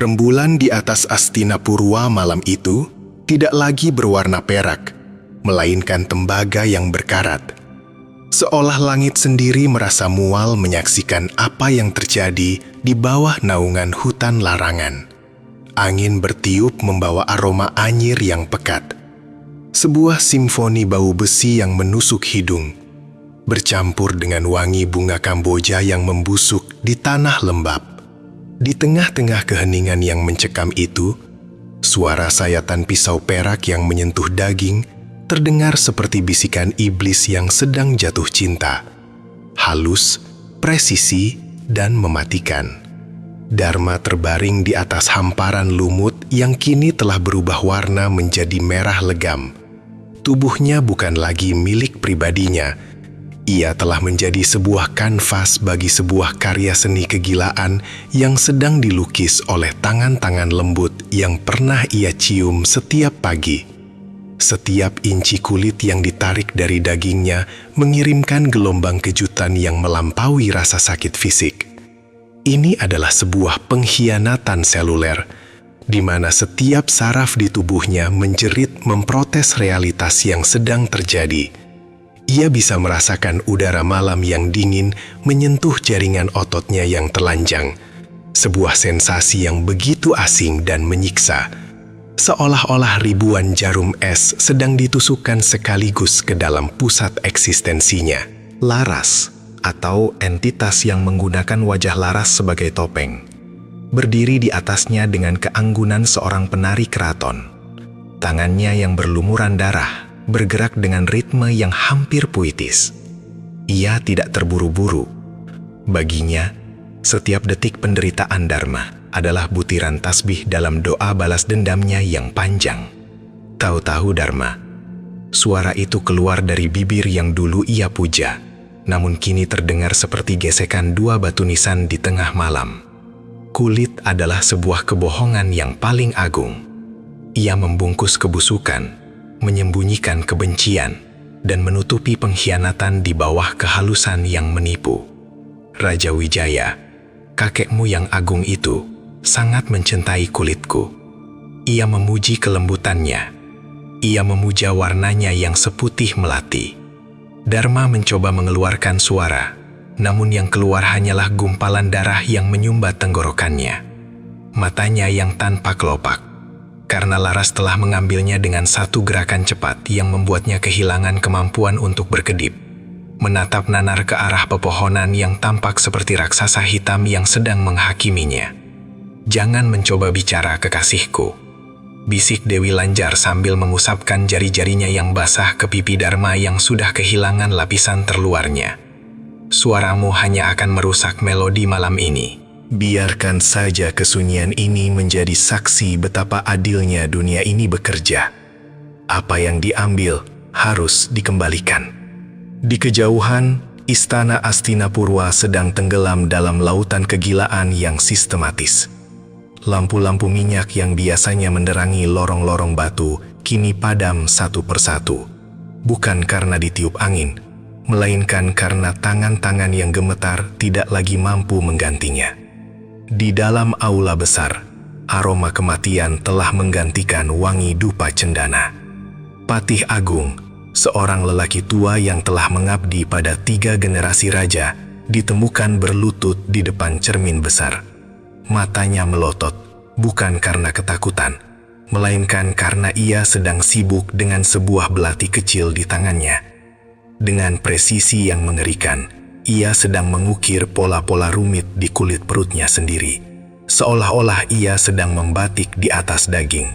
Rembulan di atas Astinapurwa malam itu tidak lagi berwarna perak, melainkan tembaga yang berkarat. Seolah langit sendiri merasa mual menyaksikan apa yang terjadi di bawah naungan hutan larangan. Angin bertiup membawa aroma anyir yang pekat. Sebuah simfoni bau besi yang menusuk hidung, bercampur dengan wangi bunga Kamboja yang membusuk di tanah lembab. Di tengah-tengah keheningan yang mencekam itu, suara sayatan pisau perak yang menyentuh daging terdengar seperti bisikan iblis yang sedang jatuh cinta. Halus, presisi, dan mematikan. Dharma terbaring di atas hamparan lumut yang kini telah berubah warna menjadi merah legam. Tubuhnya bukan lagi milik pribadinya. Ia telah menjadi sebuah kanvas bagi sebuah karya seni kegilaan yang sedang dilukis oleh tangan-tangan lembut yang pernah ia cium setiap pagi. Setiap inci kulit yang ditarik dari dagingnya mengirimkan gelombang kejutan yang melampaui rasa sakit fisik. Ini adalah sebuah pengkhianatan seluler, di mana setiap saraf di tubuhnya menjerit memprotes realitas yang sedang terjadi. Ia bisa merasakan udara malam yang dingin menyentuh jaringan ototnya yang telanjang. Sebuah sensasi yang begitu asing dan menyiksa, seolah-olah ribuan jarum es sedang ditusukkan sekaligus ke dalam pusat eksistensinya. Laras, atau entitas yang menggunakan wajah Laras sebagai topeng, berdiri di atasnya dengan keanggunan seorang penari keraton. Tangannya yang berlumuran darah bergerak dengan ritme yang hampir puitis. Ia tidak terburu-buru. Baginya, setiap detik penderitaan Dharma adalah butiran tasbih dalam doa balas dendamnya yang panjang. Tahu-tahu Dharma, suara itu keluar dari bibir yang dulu ia puja, namun kini terdengar seperti gesekan dua batu nisan di tengah malam. Kulit adalah sebuah kebohongan yang paling agung. Ia membungkus kebusukan, menyembunyikan kebencian, dan menutupi pengkhianatan di bawah kehalusan yang menipu. Raja Wijaya, kakekmu yang agung itu, sangat mencintai kulitku. Ia memuji kelembutannya. Ia memuja warnanya yang seputih melati. Dharma mencoba mengeluarkan suara, namun yang keluar hanyalah gumpalan darah yang menyumbat tenggorokannya. Matanya yang tanpa kelopak, karena Laras telah mengambilnya dengan satu gerakan cepat yang membuatnya kehilangan kemampuan untuk berkedip, menatap nanar ke arah pepohonan yang tampak seperti raksasa hitam yang sedang menghakiminya. "Jangan mencoba bicara, kekasihku," bisik Dewi Lanjar sambil mengusapkan jari-jarinya yang basah ke pipi Dharma yang sudah kehilangan lapisan terluarnya. "Suaramu hanya akan merusak melodi malam ini." Biarkan saja kesunyian ini menjadi saksi betapa adilnya dunia ini bekerja. Apa yang diambil harus dikembalikan. Di kejauhan, istana Astinapurwa sedang tenggelam dalam lautan kegilaan yang sistematis. Lampu-lampu minyak yang biasanya menerangi lorong-lorong batu kini padam satu persatu. Bukan karena ditiup angin, melainkan karena tangan-tangan yang gemetar tidak lagi mampu menggantinya. Di dalam aula besar, aroma kematian telah menggantikan wangi dupa cendana. Patih Agung, seorang lelaki tua yang telah mengabdi pada 3 generasi raja, ditemukan berlutut di depan cermin besar. Matanya melotot, bukan karena ketakutan, melainkan karena ia sedang sibuk dengan sebuah belati kecil di tangannya. Dengan presisi yang mengerikan, ia sedang mengukir pola-pola rumit di kulit perutnya sendiri, seolah-olah ia sedang membatik di atas daging.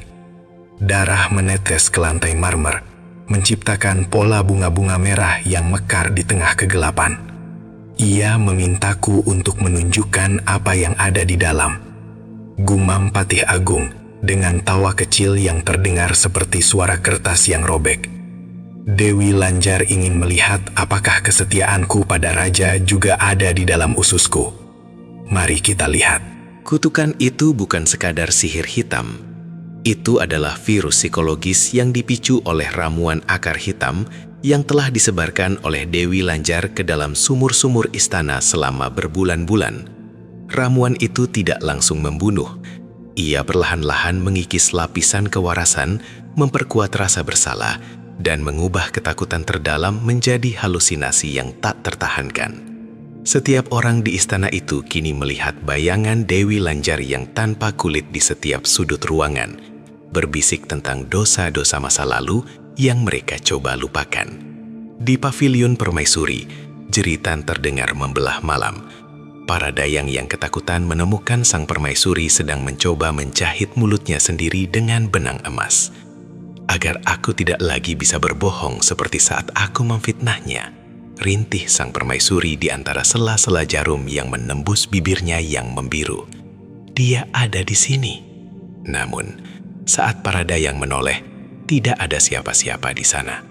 Darah menetes ke lantai marmer, menciptakan pola bunga-bunga merah yang mekar di tengah kegelapan. Ia memintaku untuk menunjukkan apa yang ada di dalam, gumam Patih Agung dengan tawa kecil yang terdengar seperti suara kertas yang robek. Dewi Lanjar ingin melihat apakah kesetiaanku pada raja juga ada di dalam ususku. Mari kita lihat. Kutukan itu bukan sekadar sihir hitam. Itu adalah virus psikologis yang dipicu oleh ramuan akar hitam yang telah disebarkan oleh Dewi Lanjar ke dalam sumur-sumur istana selama berbulan-bulan. Ramuan itu tidak langsung membunuh. Ia perlahan-lahan mengikis lapisan kewarasan, memperkuat rasa bersalah, dan mengubah ketakutan terdalam menjadi halusinasi yang tak tertahankan. Setiap orang di istana itu kini melihat bayangan Dewi Lanjar yang tanpa kulit di setiap sudut ruangan, berbisik tentang dosa-dosa masa lalu yang mereka coba lupakan. Di pavilion permaisuri, jeritan terdengar membelah malam. Para dayang yang ketakutan menemukan sang permaisuri sedang mencoba menjahit mulutnya sendiri dengan benang emas. Agar aku tidak lagi bisa berbohong seperti saat aku memfitnahnya, rintih sang permaisuri di antara sela-sela jarum yang menembus bibirnya yang membiru. Dia ada di sini. Namun, saat para dayang menoleh, tidak ada siapa-siapa di sana.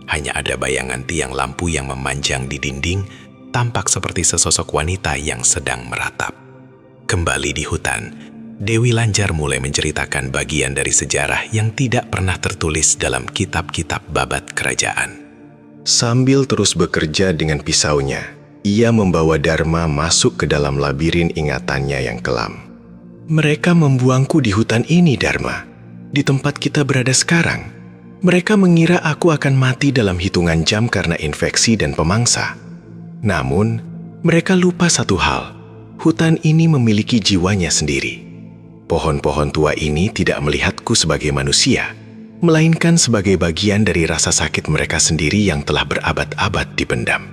Hanya ada bayangan tiang lampu yang memanjang di dinding, tampak seperti sesosok wanita yang sedang meratap. Kembali di hutan, Dewi Lanjar mulai menceritakan bagian dari sejarah yang tidak pernah tertulis dalam kitab-kitab babat kerajaan. Sambil terus bekerja dengan pisaunya, ia membawa Dharma masuk ke dalam labirin ingatannya yang kelam. Mereka membuangku di hutan ini, Dharma. Di tempat kita berada sekarang. Mereka mengira aku akan mati dalam hitungan jam karena infeksi dan pemangsa. Namun, mereka lupa satu hal. Hutan ini memiliki jiwanya sendiri. Pohon-pohon tua ini tidak melihatku sebagai manusia, melainkan sebagai bagian dari rasa sakit mereka sendiri yang telah berabad-abad dipendam.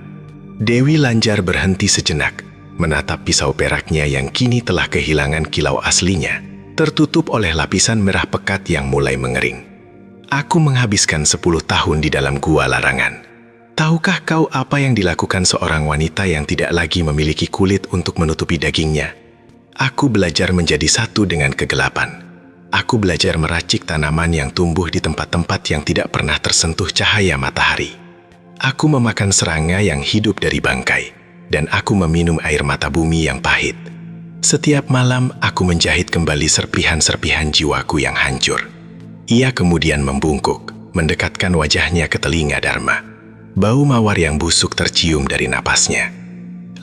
Dewi Lanjar berhenti sejenak, menatap pisau peraknya yang kini telah kehilangan kilau aslinya, tertutup oleh lapisan merah pekat yang mulai mengering. Aku menghabiskan 10 tahun di dalam gua larangan. Tahukah kau apa yang dilakukan seorang wanita yang tidak lagi memiliki kulit untuk menutupi dagingnya? Aku belajar menjadi satu dengan kegelapan. Aku belajar meracik tanaman yang tumbuh di tempat-tempat yang tidak pernah tersentuh cahaya matahari. Aku memakan serangga yang hidup dari bangkai, dan aku meminum air mata bumi yang pahit. Setiap malam aku menjahit kembali serpihan-serpihan jiwaku yang hancur. Ia kemudian membungkuk, mendekatkan wajahnya ke telinga Dharma. Bau mawar yang busuk tercium dari napasnya.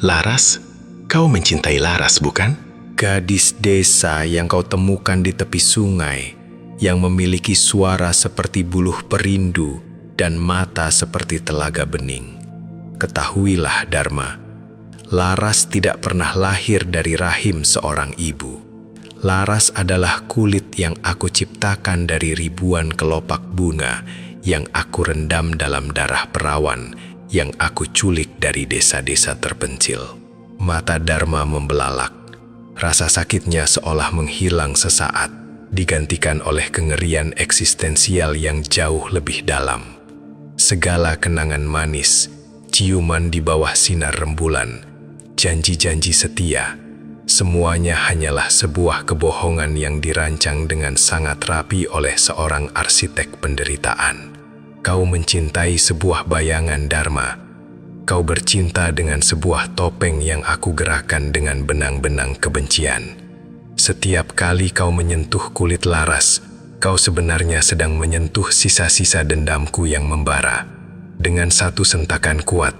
Laras, kau mencintai Laras, bukan? Gadis desa yang kau temukan di tepi sungai, yang memiliki suara seperti buluh perindu dan mata seperti telaga bening. Ketahuilah, Dharma, Laras tidak pernah lahir dari rahim seorang ibu. Laras adalah kulit yang aku ciptakan dari ribuan kelopak bunga yang aku rendam dalam darah perawan yang aku culik dari desa-desa terpencil. Mata Dharma membelalak. Rasa sakitnya seolah menghilang sesaat, digantikan oleh kengerian eksistensial yang jauh lebih dalam. Segala kenangan manis, ciuman di bawah sinar rembulan, janji-janji setia, semuanya hanyalah sebuah kebohongan yang dirancang dengan sangat rapi oleh seorang arsitek penderitaan. Kau mencintai sebuah bayangan, Dharma. Kau bercinta dengan sebuah topeng yang aku gerakan dengan benang-benang kebencian. Setiap kali kau menyentuh kulit Laras, kau sebenarnya sedang menyentuh sisa-sisa dendamku yang membara. Dengan satu sentakan kuat,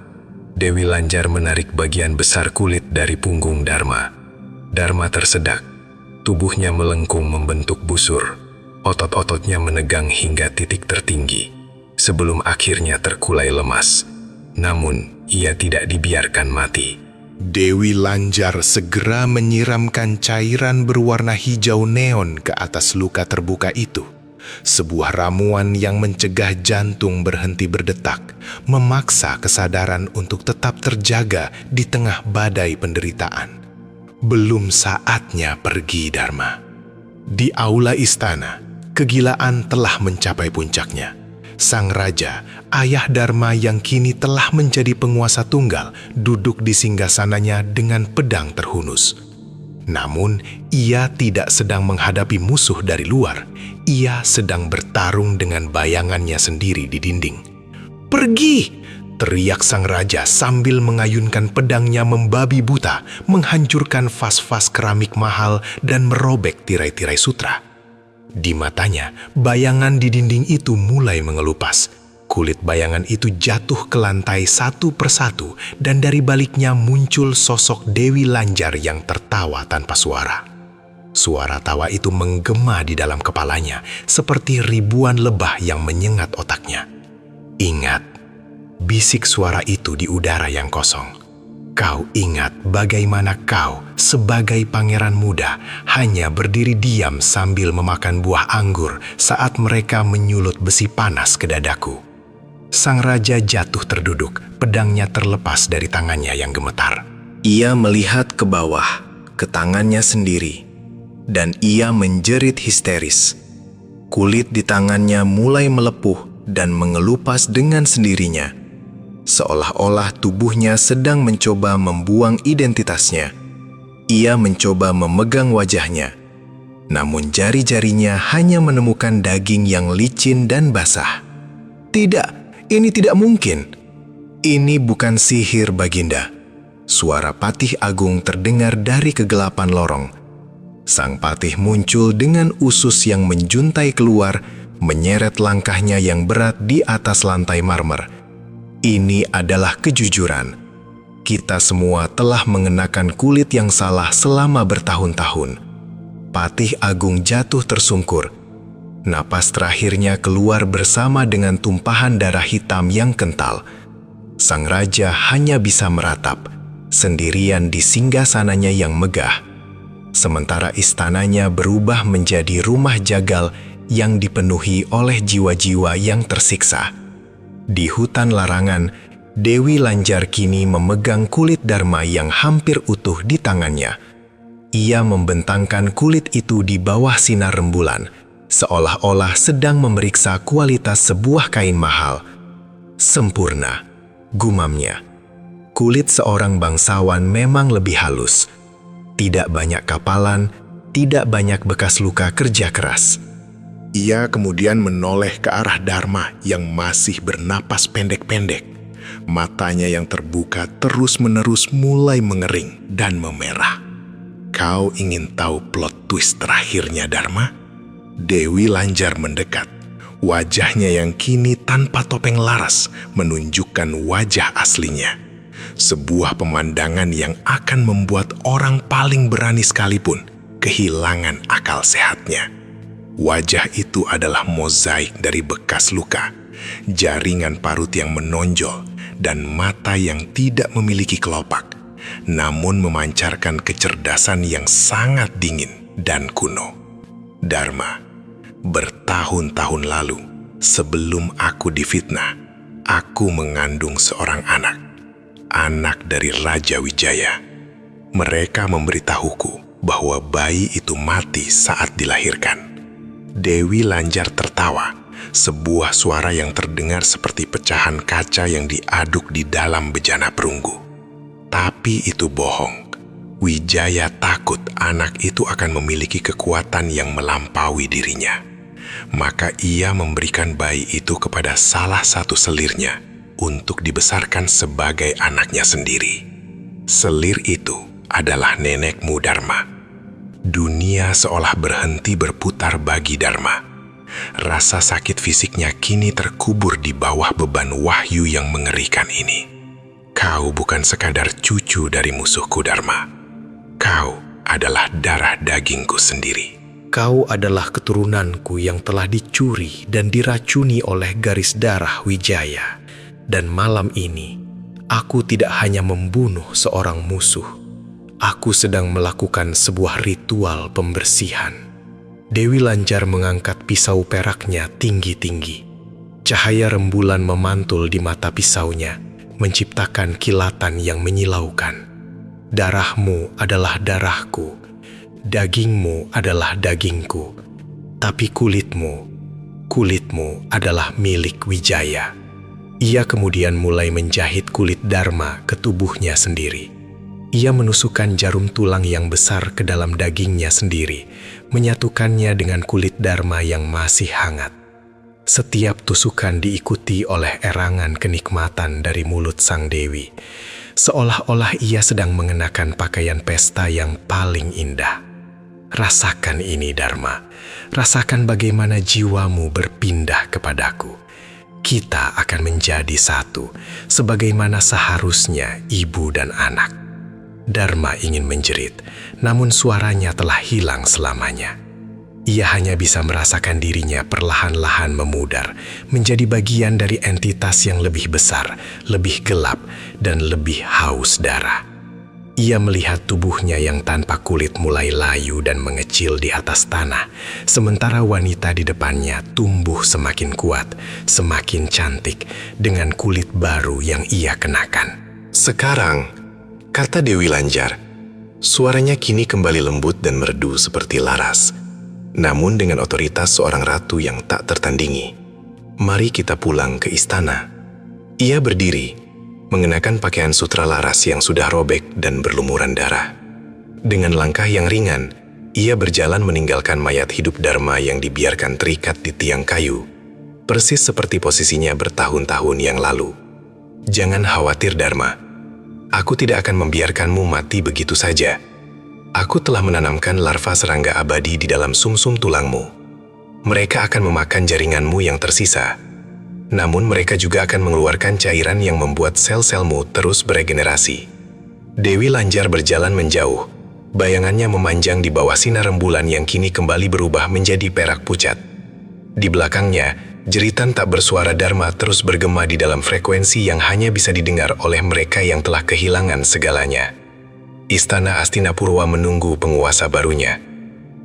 Dewi Lanjar menarik bagian besar kulit dari punggung Dharma. Dharma tersedak, tubuhnya melengkung membentuk busur, otot-ototnya menegang hingga titik tertinggi, sebelum akhirnya terkulai lemas. Namun, ia tidak dibiarkan mati. Dewi Lanjar segera menyiramkan cairan berwarna hijau neon ke atas luka terbuka itu. Sebuah ramuan yang mencegah jantung berhenti berdetak, memaksa kesadaran untuk tetap terjaga di tengah badai penderitaan. Belum saatnya pergi, Dharma. Di aula istana, kegilaan telah mencapai puncaknya. Sang raja, ayah Dharma yang kini telah menjadi penguasa tunggal, duduk di singgasananya dengan pedang terhunus. Namun, ia tidak sedang menghadapi musuh dari luar. Ia sedang bertarung dengan bayangannya sendiri di dinding. "Pergi!" teriak sang raja sambil mengayunkan pedangnya membabi buta, menghancurkan vas-vas keramik mahal dan merobek tirai-tirai sutra. Di matanya, bayangan di dinding itu mulai mengelupas. Kulit bayangan itu jatuh ke lantai satu persatu, dan dari baliknya muncul sosok Dewi Lanjar yang tertawa tanpa suara. Suara tawa itu menggema di dalam kepalanya, seperti ribuan lebah yang menyengat otaknya. "Ingat," bisik suara itu di udara yang kosong. "Kau ingat bagaimana kau sebagai pangeran muda hanya berdiri diam sambil memakan buah anggur saat mereka menyulut besi panas ke dadaku." Sang raja jatuh terduduk, pedangnya terlepas dari tangannya yang gemetar. Ia melihat ke bawah, ke tangannya sendiri, dan ia menjerit histeris. Kulit di tangannya mulai melepuh dan mengelupas dengan sendirinya, seolah-olah tubuhnya sedang mencoba membuang identitasnya. Ia mencoba memegang wajahnya, namun jari-jarinya hanya menemukan daging yang licin dan basah. "Tidak, ini tidak mungkin. Ini bukan sihir, Baginda." Suara Patih Agung terdengar dari kegelapan lorong. Sang patih muncul dengan usus yang menjuntai keluar, menyeret langkahnya yang berat di atas lantai marmer. "Ini adalah kejujuran. Kita semua telah mengenakan kulit yang salah selama bertahun-tahun." Patih Agung jatuh tersungkur. Napas terakhirnya keluar bersama dengan tumpahan darah hitam yang kental. Sang raja hanya bisa meratap, sendirian di singgasananya yang megah. Sementara istananya berubah menjadi rumah jagal yang dipenuhi oleh jiwa-jiwa yang tersiksa. Di hutan larangan, Dewi Lanjar kini memegang kulit Dharma yang hampir utuh di tangannya. Ia membentangkan kulit itu di bawah sinar rembulan, seolah-olah sedang memeriksa kualitas sebuah kain mahal. "Sempurna," gumamnya. Kulit seorang bangsawan memang lebih halus. Tidak banyak kapalan, tidak banyak bekas luka kerja keras. Ia kemudian menoleh ke arah Dharma yang masih bernapas pendek-pendek. Matanya yang terbuka terus-menerus mulai mengering dan memerah. "Kau ingin tahu plot twist terakhirnya, Dharma?" Dewi Lanjar mendekat. Wajahnya yang kini tanpa topeng laras menunjukkan wajah aslinya. Sebuah pemandangan yang akan membuat orang paling berani sekalipun kehilangan akal sehatnya. Wajah itu adalah mozaik dari bekas luka, jaringan parut yang menonjol, dan mata yang tidak memiliki kelopak, namun memancarkan kecerdasan yang sangat dingin dan kuno. "Dharma, bertahun-tahun lalu, sebelum aku difitnah, aku mengandung seorang anak dari Raja Wijaya. Mereka memberitahuku bahwa bayi itu mati saat dilahirkan." Dewi Lanjar tertawa, sebuah suara yang terdengar seperti pecahan kaca yang diaduk di dalam bejana perunggu. Tapi itu bohong. Wijaya takut anak itu akan memiliki kekuatan yang melampaui dirinya. Maka ia memberikan bayi itu kepada salah satu selirnya untuk dibesarkan sebagai anaknya sendiri. Selir itu adalah nenekmu Dharma. Dunia seolah berhenti berputar bagi Dharma. Rasa sakit fisiknya kini terkubur di bawah beban wahyu yang mengerikan ini. "Kau bukan sekadar cucu dari musuhku, Dharma. Kau adalah darah dagingku sendiri." Kau adalah keturunanku yang telah dicuri dan diracuni oleh garis darah Wijaya. Dan malam ini, aku tidak hanya membunuh seorang musuh. Aku sedang melakukan sebuah ritual pembersihan. Dewi Lanjar mengangkat pisau peraknya tinggi-tinggi. Cahaya rembulan memantul di mata pisaunya, menciptakan kilatan yang menyilaukan. "Darahmu adalah darahku, dagingmu adalah dagingku, tapi kulitmu adalah milik Wijaya." Ia kemudian mulai menjahit kulit Dharma ke tubuhnya sendiri. Ia menusukkan jarum tulang yang besar ke dalam dagingnya sendiri, menyatukannya dengan kulit Dharma yang masih hangat. Setiap tusukan diikuti oleh erangan kenikmatan dari mulut sang dewi, seolah-olah ia sedang mengenakan pakaian pesta yang paling indah. "Rasakan ini, Dharma. Rasakan bagaimana jiwamu berpindah kepadaku. Kita akan menjadi satu, sebagaimana seharusnya ibu dan anak." Dharma ingin menjerit, namun suaranya telah hilang selamanya. Ia hanya bisa merasakan dirinya perlahan-lahan memudar, menjadi bagian dari entitas yang lebih besar, lebih gelap, dan lebih haus darah. Ia melihat tubuhnya yang tanpa kulit mulai layu dan mengecil di atas tanah, sementara wanita di depannya tumbuh semakin kuat, semakin cantik, dengan kulit baru yang ia kenakan. Sekarang, kata Dewi Lanjar, suaranya kini kembali lembut dan merdu seperti laras, namun dengan otoritas seorang ratu yang tak tertandingi. Mari kita pulang ke istana. Ia berdiri, mengenakan pakaian sutra laras yang sudah robek dan berlumuran darah. Dengan langkah yang ringan, ia berjalan meninggalkan mayat hidup Dharma yang dibiarkan terikat di tiang kayu, persis seperti posisinya bertahun-tahun yang lalu. Jangan khawatir Dharma, aku tidak akan membiarkanmu mati begitu saja. Aku telah menanamkan larva serangga abadi di dalam sumsum tulangmu. Mereka akan memakan jaringanmu yang tersisa. Namun mereka juga akan mengeluarkan cairan yang membuat sel-selmu terus beregenerasi. Dewi Lanjar berjalan menjauh. Bayangannya memanjang di bawah sinar rembulan yang kini kembali berubah menjadi perak pucat. Di belakangnya, jeritan tak bersuara Dharma terus bergema di dalam frekuensi yang hanya bisa didengar oleh mereka yang telah kehilangan segalanya. Istana Hastinapurwa menunggu penguasa barunya.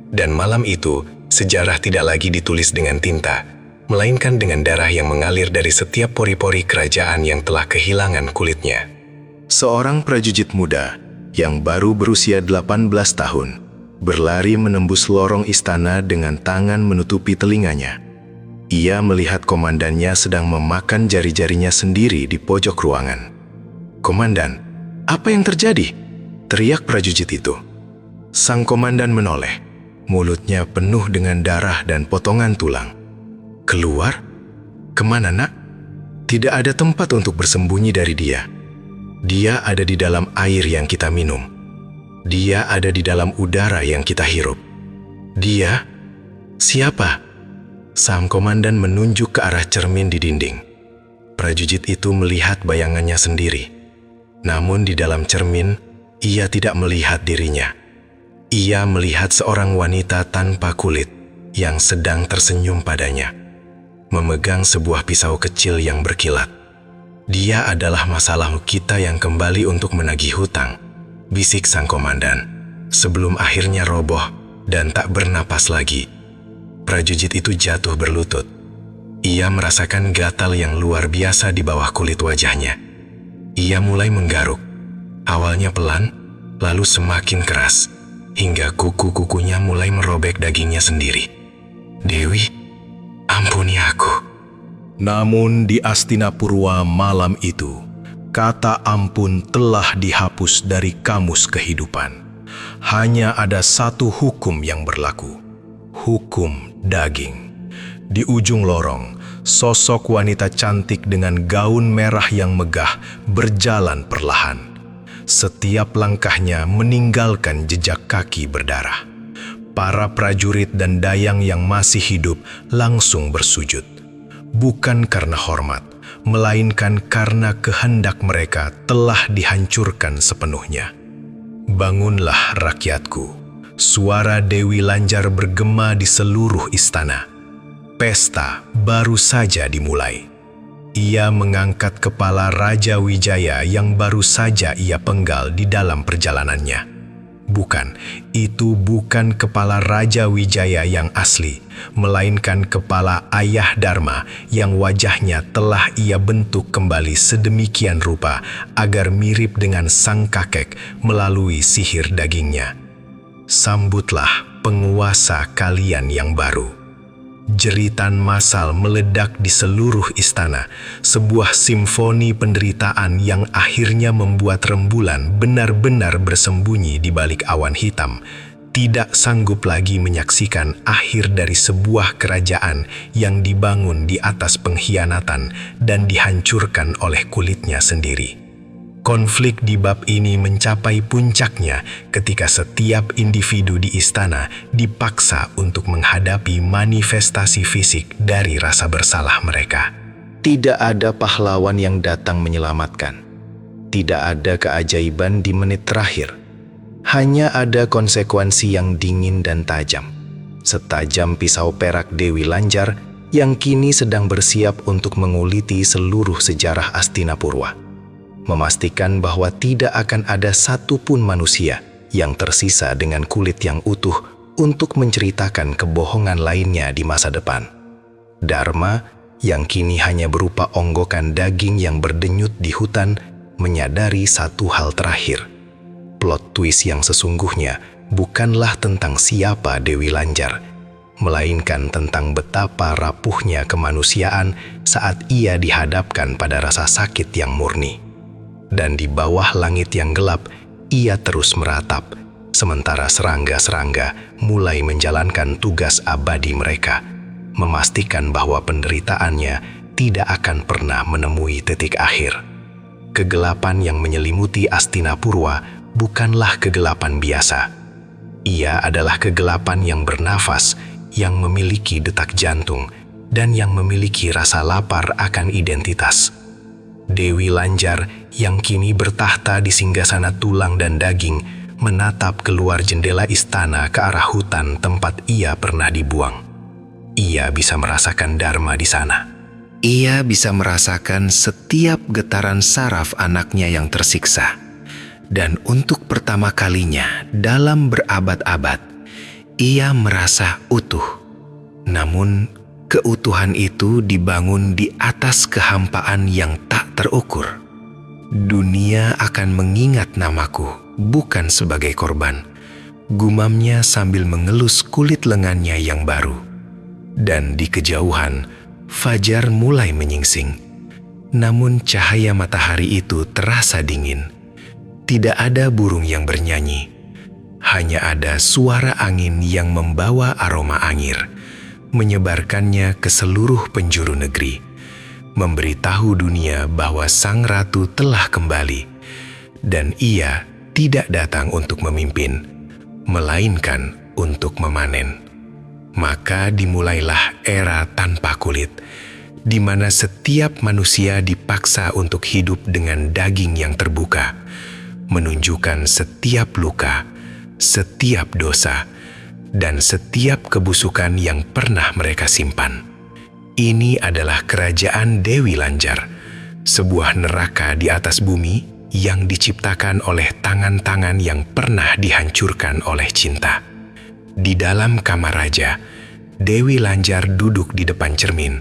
Dan malam itu, sejarah tidak lagi ditulis dengan tinta, melainkan dengan darah yang mengalir dari setiap pori-pori kerajaan yang telah kehilangan kulitnya. Seorang prajurit muda yang baru berusia 18 tahun berlari menembus lorong istana dengan tangan menutupi telinganya. Ia melihat komandannya sedang memakan jari-jarinya sendiri di pojok ruangan. "Komandan, apa yang terjadi?" teriak prajurit itu. Sang komandan menoleh, mulutnya penuh dengan darah dan potongan tulang. "Keluar? Kemana, nak?" Tidak ada tempat untuk bersembunyi dari dia. Dia ada di dalam air yang kita minum. Dia ada di dalam udara yang kita hirup. Dia? Siapa? Sang komandan menunjuk ke arah cermin di dinding. Prajurit itu melihat bayangannya sendiri. Namun di dalam cermin, ia tidak melihat dirinya. Ia melihat seorang wanita tanpa kulit yang sedang tersenyum padanya, memegang sebuah pisau kecil yang berkilat. "Dia adalah masalah kita yang kembali untuk menagih hutang," bisik sang komandan, sebelum akhirnya roboh dan tak bernapas lagi. Prajurit itu jatuh berlutut. Ia merasakan gatal yang luar biasa di bawah kulit wajahnya. Ia mulai menggaruk, awalnya pelan, lalu semakin keras, hingga kuku-kukunya mulai merobek dagingnya sendiri. "Dewi, ampuni aku." Namun di Hastinapurwa malam itu, kata ampun telah dihapus dari kamus kehidupan. Hanya ada satu hukum yang berlaku, hukum daging. Di ujung lorong, sosok wanita cantik dengan gaun merah yang megah berjalan perlahan. Setiap langkahnya meninggalkan jejak kaki berdarah. Para prajurit dan dayang yang masih hidup langsung bersujud. Bukan karena hormat, melainkan karena kehendak mereka telah dihancurkan sepenuhnya. "Bangunlah rakyatku," suara Dewi Lanjar bergema di seluruh istana. Pesta baru saja dimulai. Ia mengangkat kepala Raja Wijaya yang baru saja ia penggal di dalam perjalanannya. Bukan, itu bukan kepala Raja Wijaya yang asli, melainkan kepala ayah Dharma yang wajahnya telah ia bentuk kembali sedemikian rupa agar mirip dengan sang kakek melalui sihir dagingnya. "Sambutlah penguasa kalian yang baru." Jeritan massal meledak di seluruh istana, sebuah simfoni penderitaan yang akhirnya membuat rembulan benar-benar bersembunyi di balik awan hitam, tidak sanggup lagi menyaksikan akhir dari sebuah kerajaan yang dibangun di atas pengkhianatan dan dihancurkan oleh kulitnya sendiri. Konflik di bab ini mencapai puncaknya ketika setiap individu di istana dipaksa untuk menghadapi manifestasi fisik dari rasa bersalah mereka. Tidak ada pahlawan yang datang menyelamatkan. tidak ada keajaiban di menit terakhir. Hanya ada konsekuensi yang dingin dan tajam. Setajam pisau perak Dewi Lanjar yang kini sedang bersiap untuk menguliti seluruh sejarah Astinapurwa. Memastikan bahwa tidak akan ada satupun manusia yang tersisa dengan kulit yang utuh untuk menceritakan kebohongan lainnya di masa depan. Dharma yang kini hanya berupa onggokan daging yang berdenyut di hutan menyadari satu hal terakhir. Plot twist yang sesungguhnya bukanlah tentang siapa Dewi Lanjar, melainkan tentang betapa rapuhnya kemanusiaan saat ia dihadapkan pada rasa sakit yang murni. Dan di bawah langit yang gelap, ia terus meratap, sementara serangga-serangga mulai menjalankan tugas abadi mereka, memastikan bahwa penderitaannya tidak akan pernah menemui titik akhir. Kegelapan yang menyelimuti Astinapurwa bukanlah kegelapan biasa. Ia adalah kegelapan yang bernafas, yang memiliki detak jantung, dan yang memiliki rasa lapar akan identitas. Dewi Lanjar yang kini bertahta di singgasana tulang dan daging menatap keluar jendela istana ke arah hutan tempat ia pernah dibuang. Ia bisa merasakan Dharma di sana. Ia bisa merasakan setiap getaran saraf anaknya yang tersiksa. Dan untuk pertama kalinya dalam berabad-abad, ia merasa utuh. Namun, keutuhan itu dibangun di atas kehampaan yang tak terukur. Dunia akan mengingat namaku bukan sebagai korban, gumamnya sambil mengelus kulit lengannya yang baru. Dan di kejauhan, fajar mulai menyingsing. Namun cahaya matahari itu terasa dingin. Tidak ada burung yang bernyanyi. Hanya ada suara angin yang membawa aroma angir, menyebarkannya ke seluruh penjuru negeri, memberitahu dunia bahwa sang ratu telah kembali, dan ia tidak datang untuk memimpin, melainkan untuk memanen. Maka dimulailah era tanpa kulit, di mana setiap manusia dipaksa untuk hidup dengan daging yang terbuka, menunjukkan setiap luka, setiap dosa, dan setiap kebusukan yang pernah mereka simpan. Ini adalah kerajaan Dewi Lanjar, sebuah neraka di atas bumi yang diciptakan oleh tangan-tangan yang pernah dihancurkan oleh cinta. Di dalam kamar raja, Dewi Lanjar duduk di depan cermin,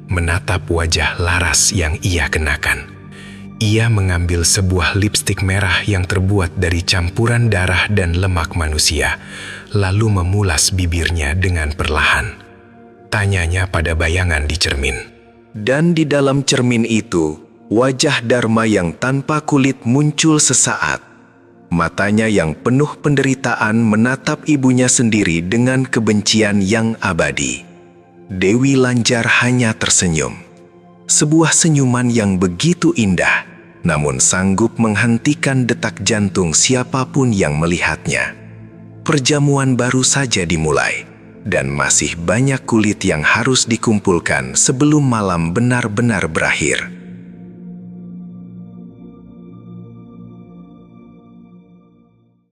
menatap wajah laras yang ia kenakan. Ia mengambil sebuah lipstik merah yang terbuat dari campuran darah dan lemak manusia, lalu memulas bibirnya dengan perlahan. Tanyanya pada bayangan di cermin. Dan di dalam cermin itu, wajah Dharma yang tanpa kulit muncul sesaat. Matanya yang penuh penderitaan menatap ibunya sendiri dengan kebencian yang abadi. Dewi Lanjar hanya tersenyum. Sebuah senyuman yang begitu indah, namun sanggup menghentikan detak jantung siapapun yang melihatnya. Perjamuan baru saja dimulai, dan masih banyak kulit yang harus dikumpulkan sebelum malam benar-benar berakhir.